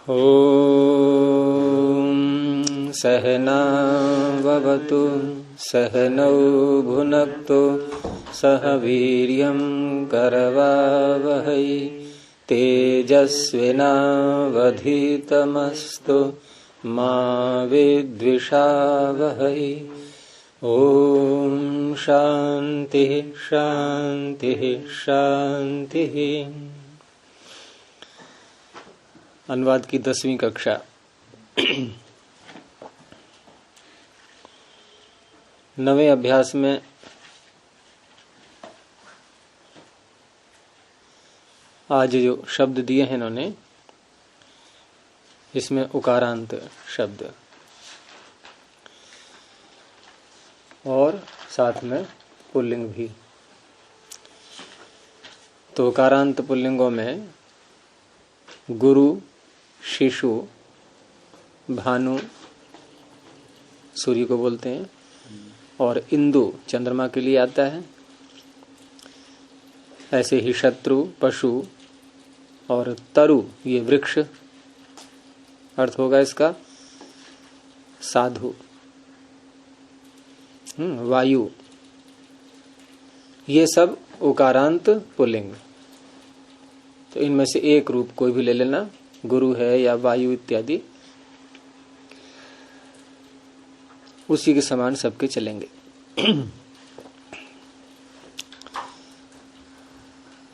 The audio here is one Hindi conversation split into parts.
ॐ सहना भवतु सहनौ भुनक्तु सह वीर्यं करवावहै तेजस्विनावधीतमस्तु मा विद्विषावहै। ॐ शान्तिः शान्तिः शान्तिः। अनुवाद की 10वीं कक्षा। नवे अभ्यास में आज जो शब्द दिए हैं इन्होंने, इसमें उकारांत शब्द और साथ में पुल्लिंग भी। तो उकारांत पुल्लिंगों में गुरु, शिशु, भानु सूर्य को बोलते हैं, और इंदु चंद्रमा के लिए आता है। ऐसे ही शत्रु, पशु और तरु ये वृक्ष अर्थ होगा इसका। साधु, वायु, ये सब उकारांत पुल्लिंग। तो इनमें से एक रूप कोई भी ले लेना, गुरु है या वायु इत्यादि, उसी के समान सबके चलेंगे।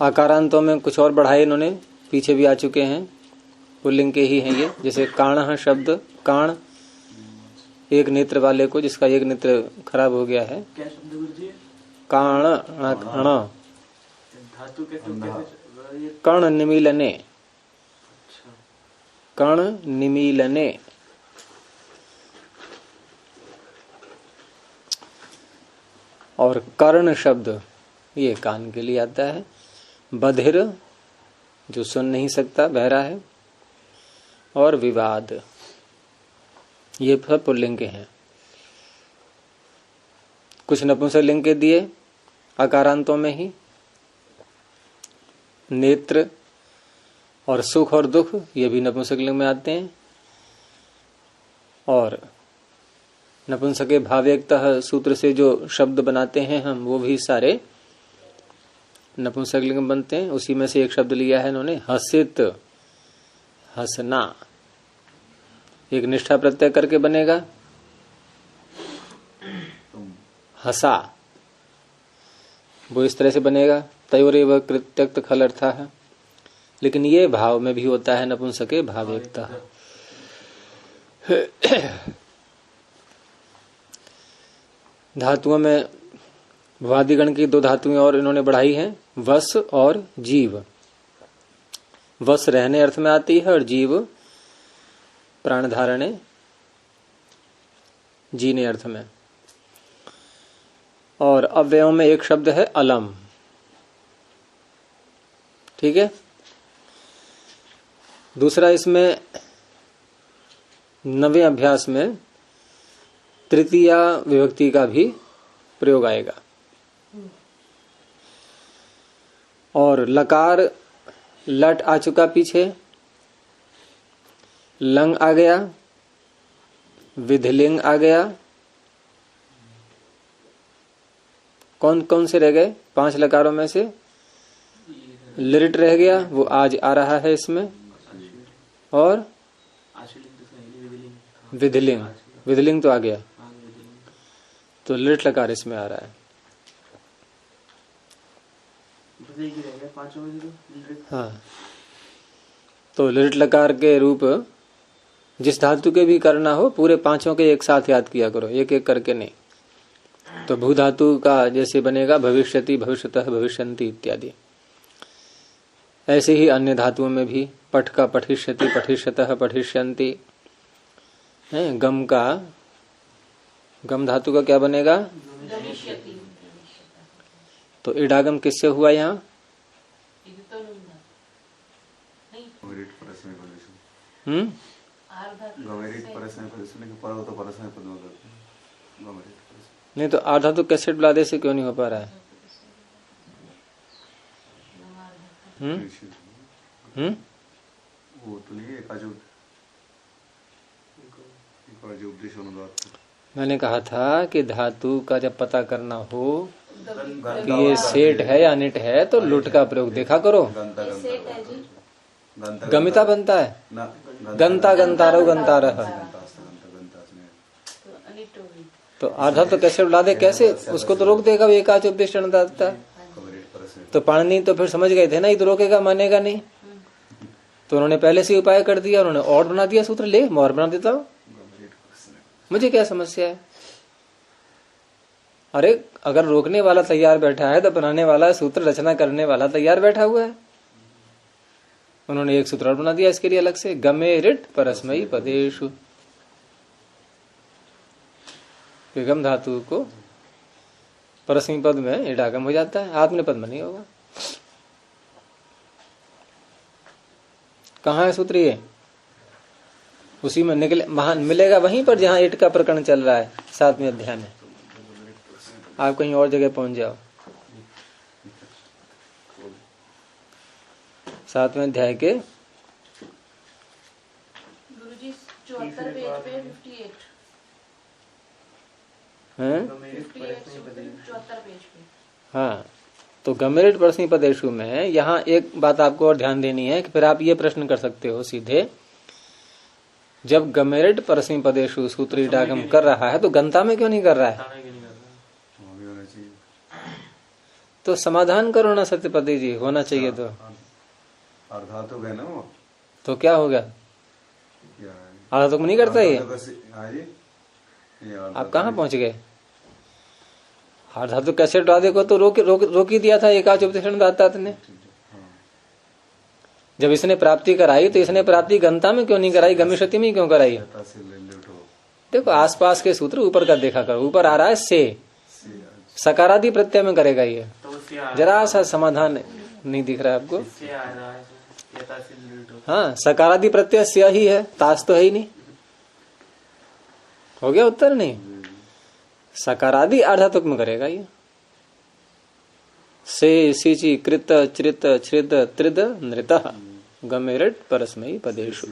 आकारांतों में कुछ और बढ़ाए इन्होंने, पीछे भी आ चुके हैं, पुल्लिंग के ही हैं ये। जैसे काण शब्द, काण एक नेत्र वाले को, जिसका एक नेत्र खराब हो गया है। क्या शब्द गुरुजी? काण धातु कैसे? कण निमीलने, कण निमीलने। और कर्ण शब्द ये कान के लिए आता है। बधिर जो सुन नहीं सकता, बहरा है। और विवाद, ये सब पुल्लिंग के हैं। कुछ नपुंसकलिंग के दिए आकारांतों में ही। नेत्र और सुख और दुख ये भी नपुंसकलिंग में आते हैं। और नपुंसके भाव्यक्तः सूत्र से जो शब्द बनाते हैं हम, वो भी सारे नपुंसकलिंग बनते हैं। उसी में से एक शब्द लिया है इन्होंने, हसित, हसना। एक निष्ठा प्रत्यय करके बनेगा, हसा, वो इस तरह से बनेगा। तयोरेव कृत्यक्त खल अर्था है। लेकिन ये भाव में भी होता है नपुंसके भाव्यक्तः। धातुओं में वादिगण की 2 धातुएं और इन्होंने बढ़ाई हैं, वस और जीव। वस रहने अर्थ में आती है और जीव प्राण धारणे, जीने अर्थ में। और अव्ययों में एक शब्द है अलम। ठीक है। दूसरा, इसमें नवे अभ्यास में तृतीया विभक्ति का भी प्रयोग आएगा। और लकार लट आ चुका पीछे, लंग आ गया, विधिलिंग आ गया। कौन कौन से रह गए? 5 लकारों में से लिरिट रह गया, वो आज आ रहा है इसमें। और विधिलिंग, विधिलिंग तो आ गया, तो लिरिट लकार इसमें आ रहा है। हाँ, तो लिरिट लकार के रूप जिस धातु के भी करना हो, पूरे 5 के एक साथ याद किया करो, एक एक करके नहीं। तो भू धातु का जैसे बनेगा भविष्यति, भविष्यतः, भविष्यन्ति इत्यादि। ऐसे ही अन्य धातुओं में भी पठ का पठिष्यति, पठिष्यतः, पठिष्यन्ति। गम का, गम धातु का क्या बनेगा? तो इडागम किससे हुआ यहाँ? नहीं तो आधा तो कैसेट ब्लादे से क्यों नहीं हो पा रहा है? वो तो नहीं है, मैंने कहा था कि धातु का जब पता करना हो कि ये सेठ है या निट है तो लुट का प्रयोग देखा करो। गमिता बनता है, गंता गंतारो गंतारह। तो आधा तो कैसे उड़ा दे, कैसे उसको तो रोक देगा वो एकाच उपदेश दाता। तो पाणिनि तो फिर समझ गए थे ना, ये तो रोकेगा मानेगा नहीं, तो उन्होंने पहले से उपाय कर दिया, उन्होंने और बना दिया सूत्र। ले मैं और बना देता हूं, मुझे क्या समस्या है। अरे अगर रोकने वाला तैयार बैठा है तो बनाने वाला, सूत्र रचना करने वाला तैयार बैठा हुआ है। उन्होंने एक सूत्र और बना दिया इसके लिए अलग से, गमे रिट परस्मयी पदेषु। गम धातु को परस्मयी पद में इडागम हो जाता है, आत्मने पद में नहीं होगा। कहाँ है सूत्र ये? उसी में निकले, वहां मिलेगा वहीं पर जहां ईट का प्रकरण चल रहा है 7वें अध्याय में। आप कहीं और जगह पहुंच जाओ। 7वें अध्याय के गुरुजी 74 पेज पे 58 हैं? 54 पेज पे। हाँ, तो गमेरिट परस्मयी पदेषु में यहाँ एक बात आपको और ध्यान देनी है कि फिर आप ये प्रश्न कर सकते हो सीधे, जब गमेरिट परस्मयी पदेषु सूत्र इडागम कर रहा है तो गंता में क्यों नहीं कर रहा है? तो समाधान करो ना सत्यपति जी, होना चाहिए तो। अर्धातु गए ना वो, तो क्या हो गया? अर्धातुक में नहीं करता ये? आप कहाँ पहुंच गए? अर्धातुक कैसे उठा देखो तो रोक ही दिया था एकाच उपदेशन दाता ने। जब इसने प्राप्ति कराई तो इसने प्राप्ति गंता में क्यों नहीं कराई, गमिष्यति में क्यों कराई? देखो आसपास के सूत्र ऊपर का देखा करो, ऊपर आ रहा है से, सकारादि प्रत्यय में करेगा ये। जरा सा समाधान नहीं दिख रहा है आपको? हाँ, सकारादि प्रत्यय से ही है, ताश तो है ही नहीं। हो गया उत्तर? नहीं, सकारादि अर्धातुक में करेगा ये। से सिचि कृत चृत छृद त्रिद नृत गमेरिट परस्मयी पदेषु।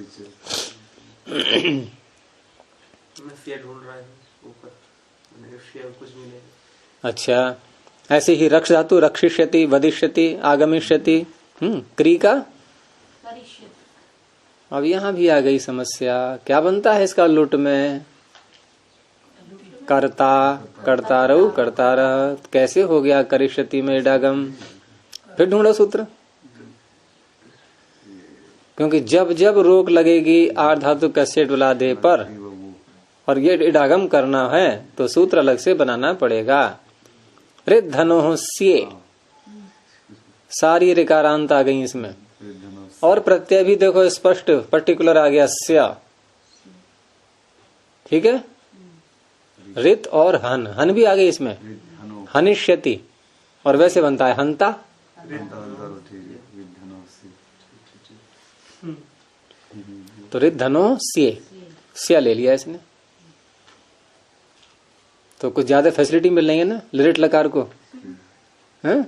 अच्छा, ऐसे ही रक्ष धातु रक्षिष्यति वदिष्यति आगमिष्यति, क्री का। अब यहाँ भी आ गई समस्या, क्या बनता है इसका लुट में? कर्ता, कर्तारौ कर्तारः, कैसे हो गया करिष्यति में इडागम? फिर ढूंढो सूत्र, क्योंकि जब जब रोक लगेगी आर्धातु कस्य डुलादे पर और ये इडागम करना है तो सूत्र अलग से बनाना पड़ेगा। रिद्धनो स्ये, सारी रिकारांत आ गई इसमें, और प्रत्यय भी देखो स्पष्ट पर्टिकुलर आ गया स्या। ठीक है, रित और हन, हन भी आ गई इसमें, हनिष्यति, और वैसे बनता है हंता। तो रिद्धनो स्या ले लिया इसने, तो कुछ ज्यादा फैसिलिटी मिल रही है ना लिरिट लकार को, हैं?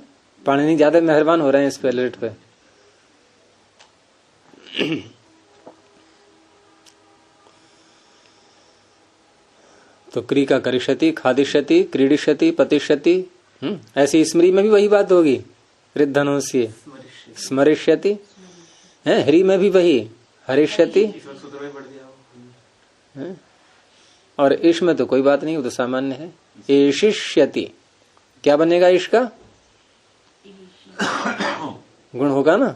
पाणिनि ज्यादा मेहरबान हो रहे हैं इस पे, लिरिट पे। तो क्री का करिष्यति, खादिष्यति, क्रीडिष्यति, पतिष्यति। ऐसी स्मृति में भी वही बात होगी, रिद्धनो से स्मरिष्यति है, हरि में भी वही हरिष्यति, और ईश में तो कोई बात नहीं, वो तो सामान्य है। एशिष्यति, क्या बनेगा ईश का? गुण होगा ना,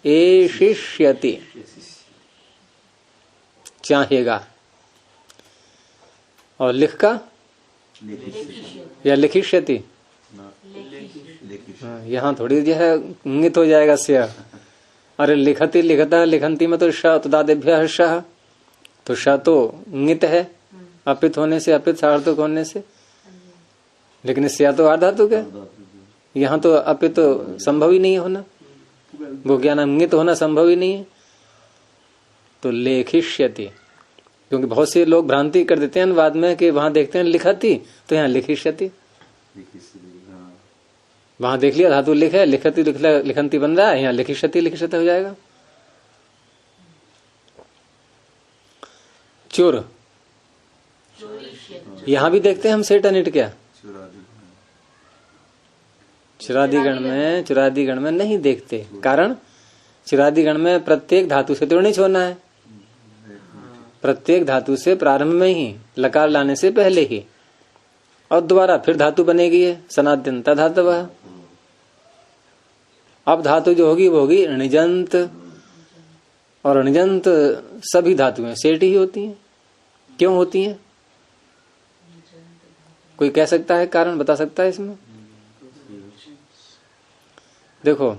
एशिष्यति, चाहेगा। और लिख का या लिखिष्यति, यहाँ थोड़ी जो है इंगित हो जाएगा स्या। अरे लिखती लिखता लिखंती में तो श तदादिभ्य श, तो श तो इंगित है अपित होने से, अपित सार्थक होने से, लेकिन स्या तो आधातुक है। यहाँ तो अपित तो संभव ही नहीं होना, वो ज्ञान इंगित होना संभव ही नहीं है। तो लेखिष्यति, क्योंकि बहुत से लोग भ्रांति कर देते हैं बाद में कि वहां देखते हैं लिखती, तो यहाँ लिखिष्यति, वहां देख लिया धातु लिख है, लिखती लिखंती बन रहा है, यहाँ लिखिष्यति लिखिष्यति हो जाएगा। चुर यहाँ भी देखते हैं हम सेठ अनिट क्या चुरादी चुरादिगण में नहीं देखते। कारण चुरादिगण में प्रत्येक धातु से तो नहीं होना है, प्रत्येक धातु से प्रारंभ में ही लकार लाने से पहले ही, और दोबारा फिर धातु बनेगी है सनाद्यंता धातु। अब धातु जो होगी वो होगी णिजंत, और णिजंत सभी धातुएं सेठ ही होती हैं। क्यों होती हैं? कोई कह सकता है, कारण बता सकता है इसमें? देखो,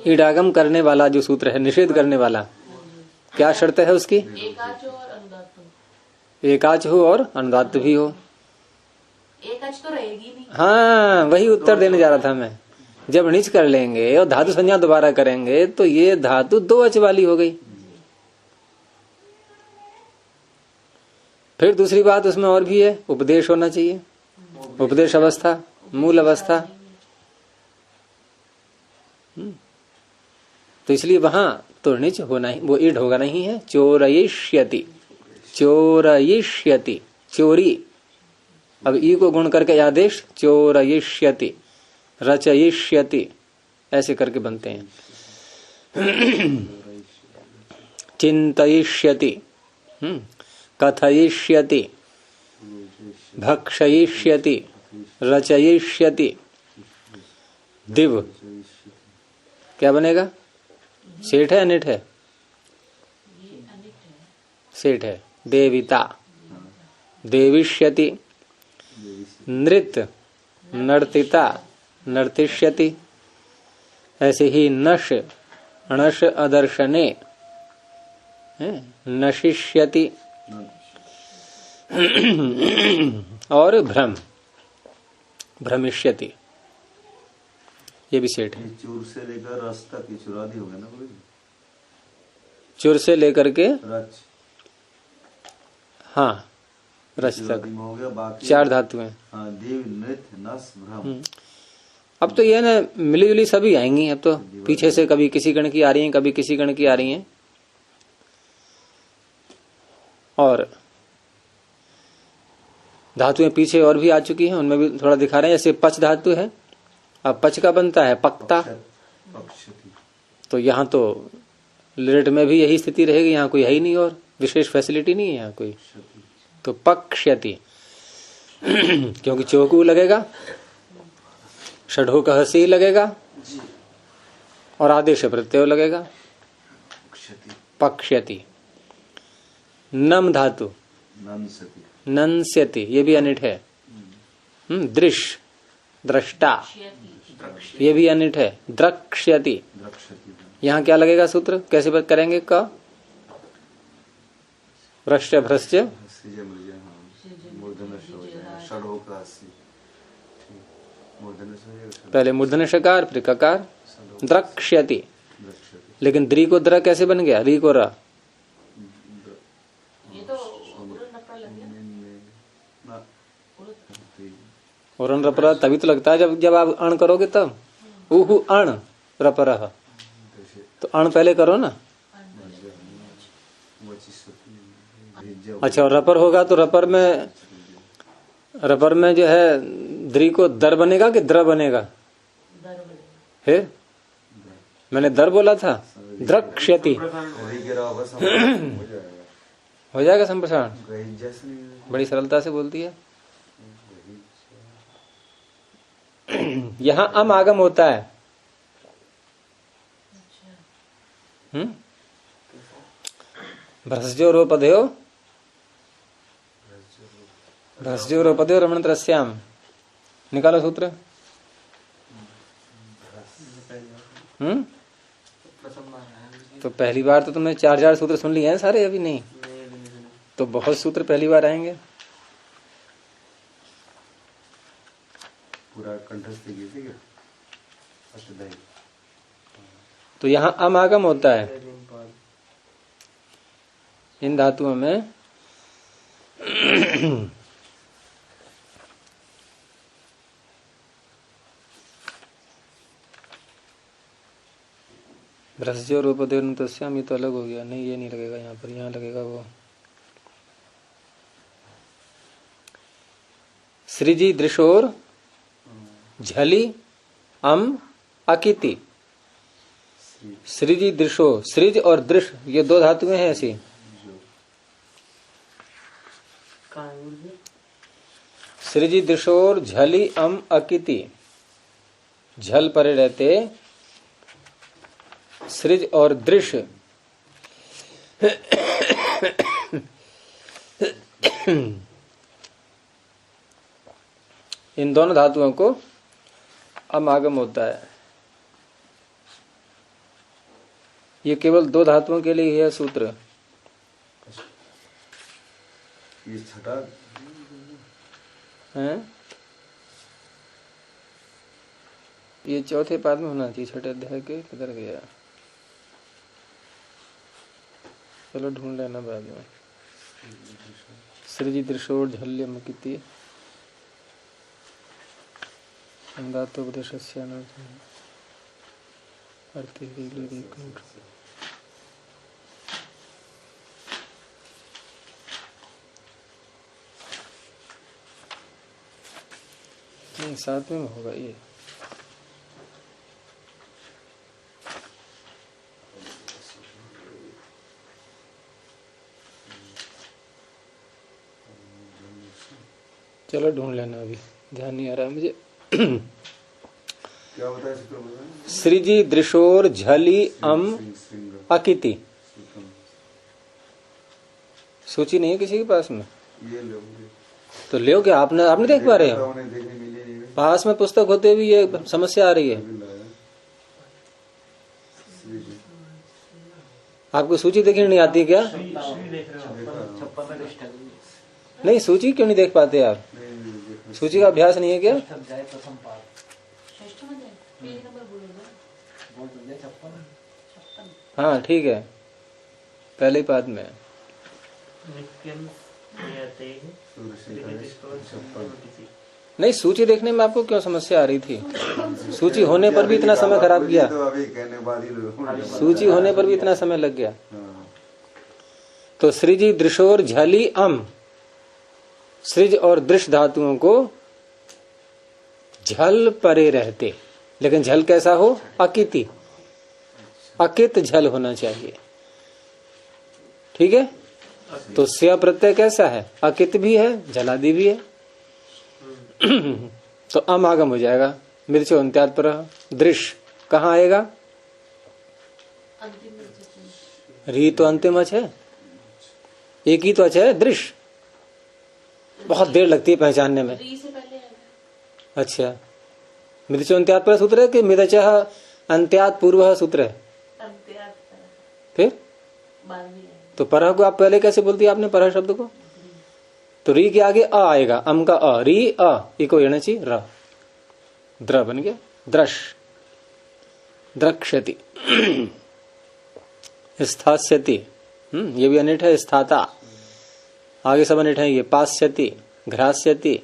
ईडागम करने वाला जो सूत्र है, निषेध करने वाला, क्या शर्त है उसकी? एकाच हो और अनुदात्त हो। एकाच हो और अनुदात्त भी हो। एकाच तो रहेगी नहीं। हाँ, वही उत्तर देने जा रहा था मैं। जब णिच कर लेंगे और धातु संज्ञा दोबारा करेंगे तो ये धातु दो अच वाली हो गई। फिर दूसरी बात उसमें और भी है, उपदेश होना चाहिए, उपदेश अवस्था, मूल अवस्था। तो इसलिए वहां तो णिच होना ही, वो ईड होगा नहीं है। चोरयिष्यति, चोरयिष्यति, चोरी। अब ई को गुण करके आदेश चोरयिष्यति, रचयिष्यति, ऐसे करके बनते हैं। चिंतयिष्यति, कथयिष्यति, भक्षयिष्यति, रचयिष्यति। दिव क्या बनेगा? सेठ है अनिट है? सेठ है। देविता, देविष्यति। नृत, नर्तिता, नर्तिष्यति। ऐसे ही नश, अणश अदर्शने, नशिष्यति। और भ्रम, भ्रमिष्यति, ये भी सेठ है। चूर से लेकर रस तक ये चुरादी हो गया ना गुरु जी? चुर से लेकर के रच, हाँ, रच तक चुरादी में हो गया, बाकी चार धातुएं। हाँ, देव, नृत्य, नस, भ्रम। अब तो ये ना मिली जुली सभी आएंगी। अब तो पीछे से कभी किसी गण की आ रही हैं, कभी किसी गण की आ रही हैं। और धातुएं पीछे और भी आ चुकी हैं, उनमें भी थोड़ा दिखा रहे हैं। जैसे पच धातु है, अब पच का बनता है पक्ता। पक्षति। तो यहाँ तो लिरिट में भी यही स्थिति रहेगी, यहाँ कोई है ही नहीं और विशेष फैसिलिटी नहीं है यहाँ कोई। तो पक्ष्यति, क्योंकि चौकू लगेगा, षढ़ो का हसी लगेगा, और आदेश प्रत्यय लगेगा। पक्ष्यति। नम धातु, नंसति, नंस्यति, ये भी अनिट है। दृश्य, दृष्टा, ये भी अनिट है। द्रक्ष्यति, द्रक्ष्यति। यहाँ क्या लगेगा सूत्र? कैसे बात करेंगे? का भ्रष्ट, भ्रष्ट, हस्य मृजय, हाँ, मूर्धन्यश हो जाएगा, षड्हो का हस्य। मूर्धन्यश हो जाएगा, पहले मूर्धन्य शकार फिर ककार। द्रक्ष्यति, द्रक्ष्यति। लेकिन द्री को द्र कैसे बन गया? री को रा। ये तो उड़न नपरा लग गया। ना, और रपरा तभी तो लगता है जब आप अण करोगे तब। उहु अण रपरह, तो अण पहले करो ना। अच्छा, और रपर होगा तो रपर में जो है द्री को दर बनेगा कि द्र बनेगा? फिर मैंने दर बोला था। द्रक्ष्यति हो जाएगा संप्रसारण। बड़ी सरलता से बोलती है। यहां अम आगम होता है। भ्रसजो रोपदयो, भ्रसजो रोपदयो रमण त्रस्याम। निकालो सूत्र। तो पहली बार तो तुमने 4 सूत्र सुन लिए हैं सारे? अभी नहीं, तो बहुत सूत्र पहली बार आएंगे। पूरा कंठस्थ की थी क्या? अष्टदाई। तो यहाँ अम आगम होता है इन धातुओं में। भ्रसजो रूपदेव तस्याम, ये तो अलग हो गया। नहीं, ये नहीं लगेगा यहाँ पर, यहाँ लगेगा वो सृजी दृशोर झली अम अकिति। सृजी दृशो, सृज और दृश ये दो धातुएं हैं ऐसी। सृजी दृशोर झली अम अकिति, झल परे रहते सृज और दृश इन दोनों धातुओं को अमागम होता है। ये केवल दो धातुओं के लिए ही है सूत्र। ये छठा हैं? ये चौथे पाद में होना चाहिए, छठे अध्याय के किधर गया? चलो ढूंढ लेना बाद में। सृजी दृशोर झल्यम किति अंधातोपदेशस्य अर्थी नहीं, सातवें में होगा ये। चलो ढूंढ लेना, अभी ध्यान नहीं आ रहा मुझे। क्या बताया सूत्र बताया? सृजी दृशोर झली अम अकिति। सूची नहीं है किसी के पास में? ये लो तो ले क्या आपने देख पा रहे हो? पास में पुस्तक होते भी ये समस्या आ रही है। आपको सूची देखनी नहीं आती क्या? नहीं, सूची क्यों नहीं देख पाते आप? सूची का अभ्यास नहीं है क्या? षष्ठ में पेज नंबर बोलोगे? हाँ ठीक है, पहले पाद में। नहीं, सूची देखने में आपको क्यों समस्या आ रही थी? सूची होने पर भी इतना समय खराब किया। सूची होने पर भी इतना समय लग गया। तो सृजी दृशोर झली अम, सृज और दृश धातुओं को झल परे रहते, लेकिन झल कैसा हो? अकिति, अकित झल होना चाहिए। ठीक है, तो स्या प्रत्यय कैसा है? अकित भी है, झलादि भी है। तो अम आगम हो जाएगा। मिर्च अंत्यात पर दृश कहाँ आएगा? री तो अंतिम अच है, एक ही तो अच है दृश। बहुत देर लगती है पहचानने में। री से पहले आएगा। अच्छा, मिर्च अंत्यात पर सूत्र है कि मिर्च अंत्यात पूर्व सूत्र है? अंत्यात फिर बाद में आएगा। तो परह को आप पहले कैसे बोलती है आपने परह शब्द को? तो री के आगे अ आएगा, अम का अ, री अ, इको यणचि र, द्र बन गया द्रश, द्रक्ष्यति, स्थास्यति। ये भी अनिट है, स्थाता। आगे सब अनिट है ये, पास्यति, घ्रास्यति,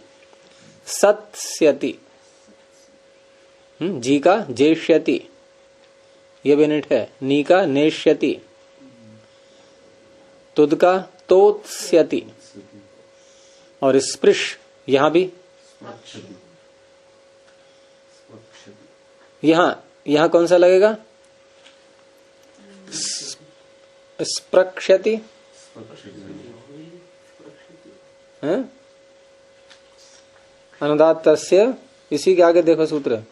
सत्स्यति। जी का जेष्यति, ये भी अनिट है। नी का नेष्यति, तुद का तोत्स्यति, और स्पृश यहां भी, यहां कौन सा लगेगा? स्प्रक्ष्यति, अनुदात्तस्य, इसी के आगे देखो सूत्र,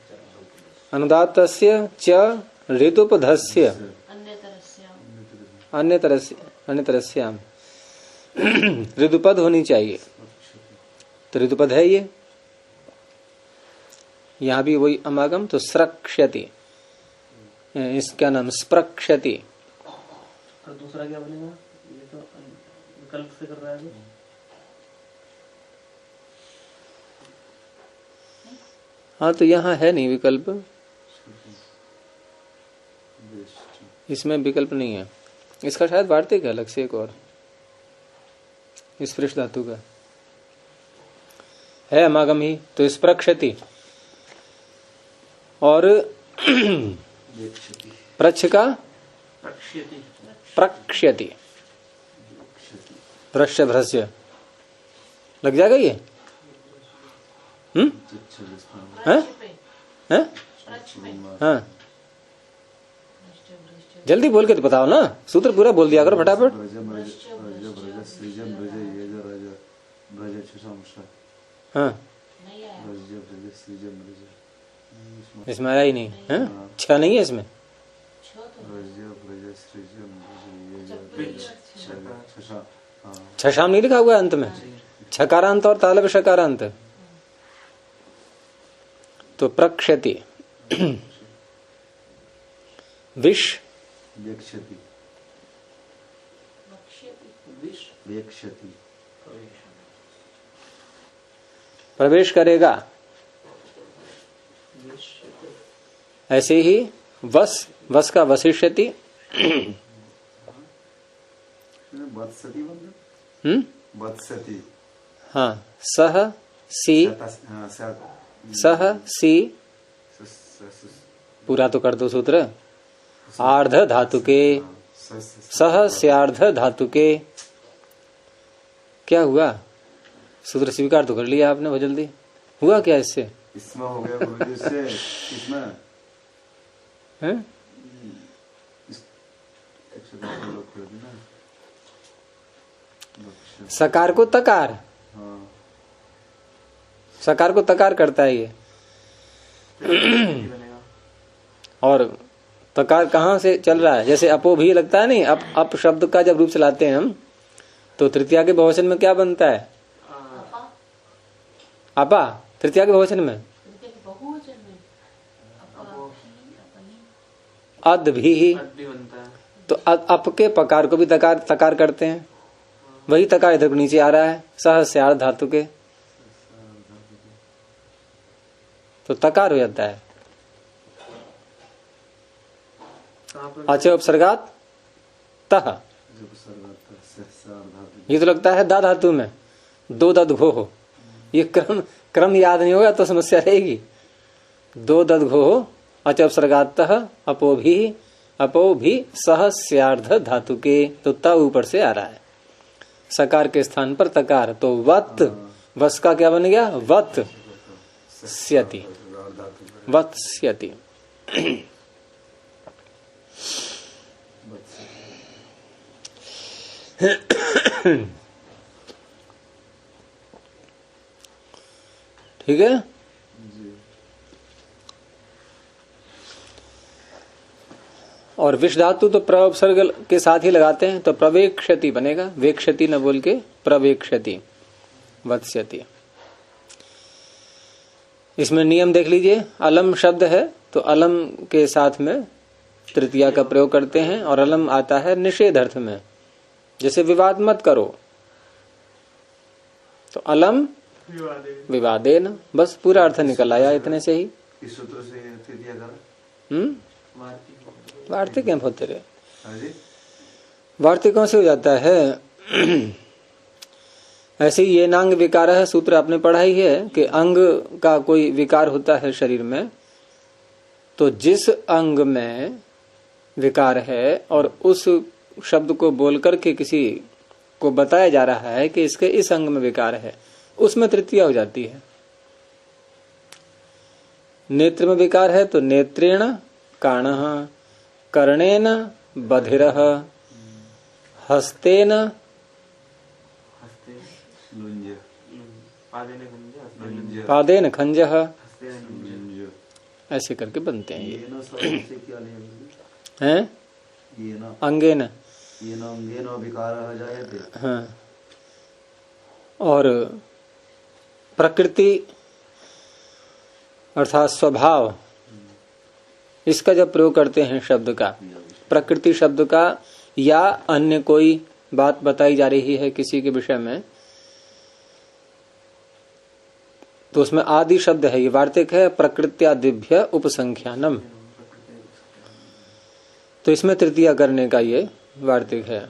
अनुदात्तस्य च ऋतुपधस्य अन्यतरस्याम, ऋतुपद होनी चाहिए। तो ऋतुपद है ये, यहां भी वही अमागम। तो स्रक्ष्यति, इसका नाम स्प्रक्ष्यति। और दूसरा क्या बनेगा? ये तो विकल्प से कर रहा है। हाँ, तो यहाँ है नहीं विकल्प, इसमें विकल्प नहीं है। इसका शायद वार्तिक है अलग से एक और, स्पृश धातु का है अमागम ही। तो स्प्रक्षति और प्रच्छ का प्रक्ष्यति, दृश्य भ्रश्य लग जाएगा ये। हैं? पे हैं? प्रच पे हाँ, जल्दी बोल के तो बताओ ना, सूत्र पूरा बोल दिया करो फटाफट। हाँ, नहीं आया इसमें आया ही नहीं है, 6 नहीं है इसमें। छो तो छशाम नहीं लिखा हुआ है अंत में, छकारांत और तालव्य शकारांत। तो प्रक्षति विष वेक्षति वेक्षति प्रवेश करेगा। ऐसे ही वस का वशिष्यति। वत्सति बंद वत्सति हाँ, सह सी सह सी पूरा तो कर दो सूत्र। आर्ध धातु के सह स्यार्ध धातु के। क्या हुआ? सूत्र स्वीकार तो कर लिया आपने बहुत जल्दी। हुआ क्या इससे? इसमें हो गया गुरुजी से इसमें हैं? सकार को तकार, हाँ सकार को तकार करता है ये। और तकार कहाँ से चल रहा है? जैसे अपो भी लगता है नहीं, अप शब्द का जब रूप चलाते हैं हम तो तृतीया के बहुवचन में क्या बनता है? अपा। तृतीया के बहुवचन में बहुवचन में अद भी बनता है। तो अप के पकार को भी तकार करते हैं। वही तकार इधर को नीचे आ रहा है, सह स्यार्ध धातु के, तो तकार हो जाता है। अच्छा उपसर्गात तह, ये तो लगता है दा धातु में दो दद घो हो। ये क्रम याद नहीं होगा तो समस्या रहेगी। दो दद घो हो। अच्छा उपसर्गात तह अपो भी सह स्यार्ध धातु के, तो त ऊपर से आ रहा है। सकार के स्थान पर तकार, तो वत वस का क्या बन गया? वत स्यति, वत स्यति। ठीक है। और विष धातु तो प्रउपसर्ग के साथ ही लगाते हैं, तो प्रवेक्षति बनेगा। वेक्षति न बोल के प्रवेक्षति, वत्स्यति। इसमें नियम देख लीजिए। अलम शब्द है तो अलम के साथ में तृतीया का प्रयोग करते हैं, और अलम आता है निषेध अर्थ में। जैसे विवाद मत करो, तो अलम विवादेन, बस पूरा अर्थ निकल आया इतने से ही। इस सूत्र से तृतीया का वार्तिक हैं बहुत तेरे। वार्तिकों से हो जाता है। ऐसे ही ये नांग विकार है, सूत्र आपने पढ़ा ही है कि अंग का कोई विकार होता है शरीर में, तो जिस अंग में विकार है और उस शब्द को बोल करके किसी को बताया जा रहा है कि इसके इस अंग में विकार है, उसमें तृतीया हो जाती है। नेत्र में विकार है तो नेत्रेण काणः, कर्णेन बधिरः, हस्तेन पादेन खंजः, ऐसे करके बनते हैं ये। हैं? अंगेन, हाँ। और प्रकृति अर्थात स्वभाव, इसका जब प्रयोग करते हैं शब्द का, प्रकृति शब्द का, या अन्य कोई बात बताई जा रही है किसी के विषय में, तो उसमें आदि शब्द है, ये वार्तिक है। प्रकृत्यादिभ्य उपसंख्यानम, तो इसमें तृतीया करने का ये वार्तिक है।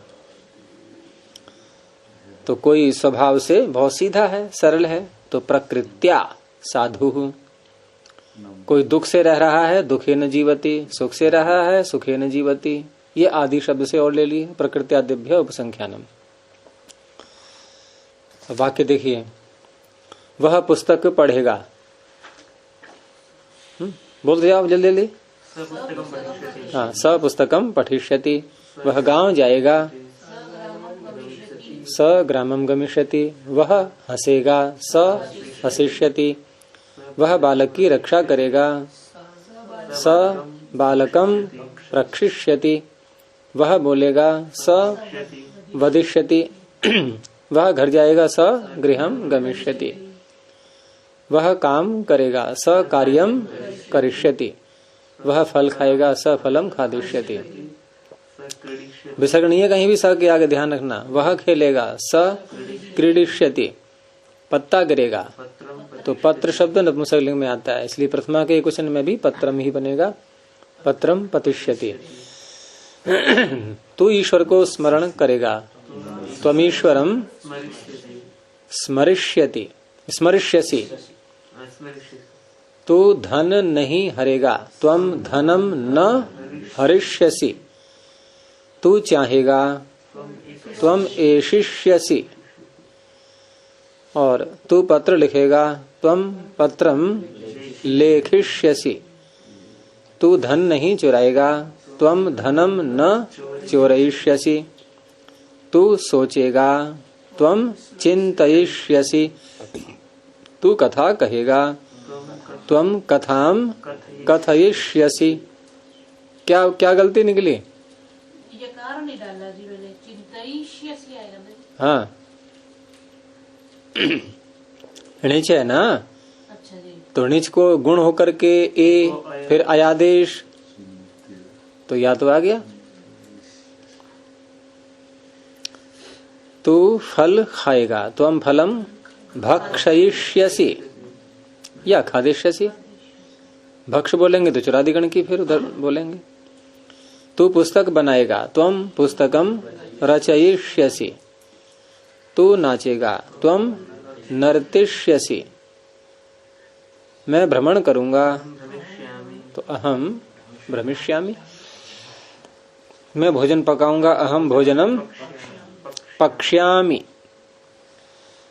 तो कोई स्वभाव से बहुत सीधा है, सरल है, तो प्रकृत्या साधु। कोई दुख से रह रहा है, दुखे न जीवती, सुख से रहा है, सुखे न जीवती, ये आदि शब्द से और ले लिए, प्रकृत्यादिभ्य उपसंख्यानम। वाक्य देखिए, वह पुस्तक पढ़ेगा, बोलते जाओ जल्दी जल्दी। सपुस्तकं पठिष्यति। हाँ, स पुस्तकम पठिष्यति, वह गांव जाएगा। स ग्रामम गमिष्यति, वह हंसेगा। स हसिष्यति, वह बालक की रक्षा करेगा। स बालकम रक्षिष्यति, वह बोलेगा। स वदिष्यति, वह घर जाएगा। स गृहम गमिष्यति, वह काम करेगा। स कार्यम करिष्यति, वह फल खाएगा। स फलम खादिष्यति। विसर्ग नहीं है कहीं भी, स के आगे ध्यान रखना। वह खेलेगा। स क्रीडिष्यति, पत्ता गिरेगा। तो पत्र शब्द नपुंसकलिंग में आता है, इसलिए प्रथमा के क्वेश्चन में भी पत्रम ही बनेगा। पत्रम पतिष्यति। तू ईश्वर को स्मरण करेगा। त्वमीश्वरम स्मरिष्यति, स्मरिष्यसि, तू धन नहीं हरेगा। त्वम धनम न हरिष्यसि, तू चाहेगा। त्वम एषिष्यसि, और तू पत्र लिखेगा। त्वम पत्रम लेखिष्यसि, तू धन नहीं चुराएगा। त्वम धनम न चोरयिष्यसि, तू सोचेगा। त्वम चिंतयिष्यसि, तू कथा कहेगा। त्वम कथाम कथयिष्यसि। क्या क्या गलती निकली? ये कारण नहीं डाला जी मैंने, चिंतयिष्यसि आएगा मेरे। हाँ नीचे है ना, अच्छा जी। तो नीच को गुण होकर के ए, फिर अयादेश, तो या तो आ गया। तू फल खाएगा। त्वम फलम भक्षयिष्यसि या खादिष्यसि। भक्ष बोलेंगे तो चुरादिगण की फिर उधर बोलेंगे। तू पुस्तक बनाएगा। त्वम पुस्तकम रचयिष्यसि, तू नाचेगा। त्वम नर्तिष्यसि, मैं भ्रमण करूंगा। तो अहम भ्रमिष्यामि, मैं भोजन पकाऊंगा। अहम भोजनम पक्ष्यामि,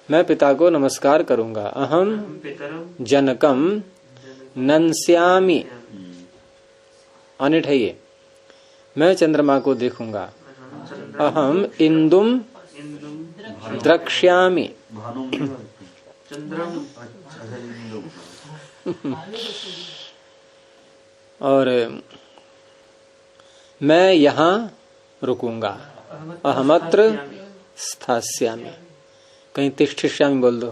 मैं पिता को नमस्कार करूंगा। अहम जनकम नंस्यामि, अनिठइये, मैं चंद्रमा को देखूंगा। अहम इंदुम द्रक्ष्यामि, और मैं यहाँ रुकूंगा। अहमत्र स्थास्यामि, कहीं तिष्ठिष्यामि बोल दो।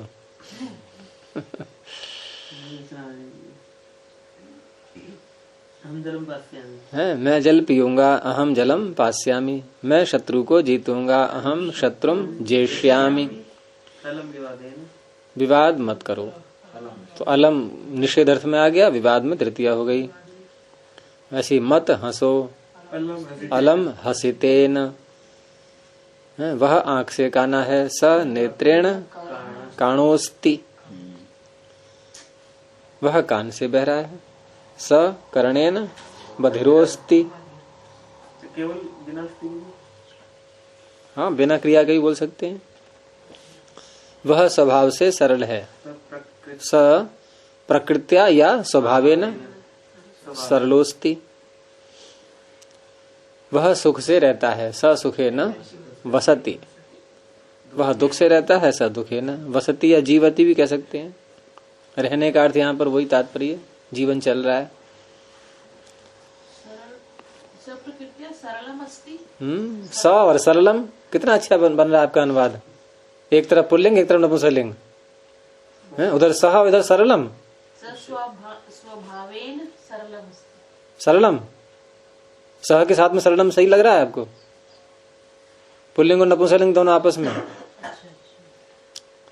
हम जलम पास्यामि है, मैं जल पीऊंगा। अहम जलम पास्यामि, मैं शत्रु को जीतूंगा। अहम शत्रुम जेष्यामि, अलम विवादेन, विवाद मत करो। तो अलम निषेध अर्थ में आ गया, विवाद में तृतीया हो गई। ऐसी मत हंसो। अलम हसितेन, वह आंख से काना है। स नेत्रेण काणोस्ति, वह कान से बहरा है। स कर्णेन बधिरोस्ति, केवल बिना स्त्री, हाँ बिना क्रिया के ही बोल सकते हैं। वह स्वभाव से सरल है। स प्रकृत्या या स्वभावेन सरलोस्ति, वह सुख से रहता है। स सुखेन वसति, वह दुख से रहता है। स दुखेन वसति या जीवति भी कह सकते हैं। रहने का अर्थ यहाँ पर वही तात्पर्य, जीवन चल रहा है। प्रकृतिया सरलम अस्ति। स और सरलम, कितना अच्छा बन रहा है आपका अनुवाद। एक तरफ पुल्लिंग, एक तरफ नपुंसकलिंग, उधर सह, इधर सरलम। स्वभावेन सरलम अस्ति। सरलम, सह के साथ में सरलम सही लग रहा है आपको? पुल्लिंग और नपुंसकलिंग दोनों आपस में।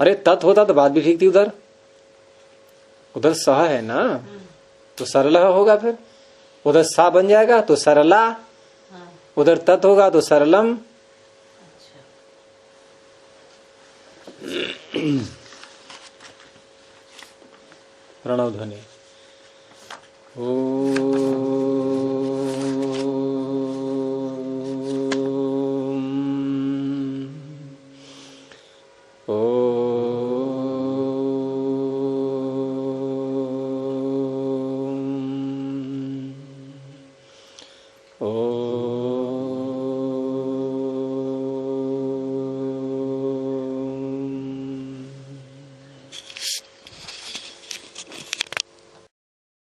अरे तत् होता तो बात भी ठीक थी। उधर उधर सह है ना, तो सरल होगा। फिर उधर सा बन जाएगा तो सरला, उधर तत् होगा तो सरलम। प्रणव ध्वनि। ओ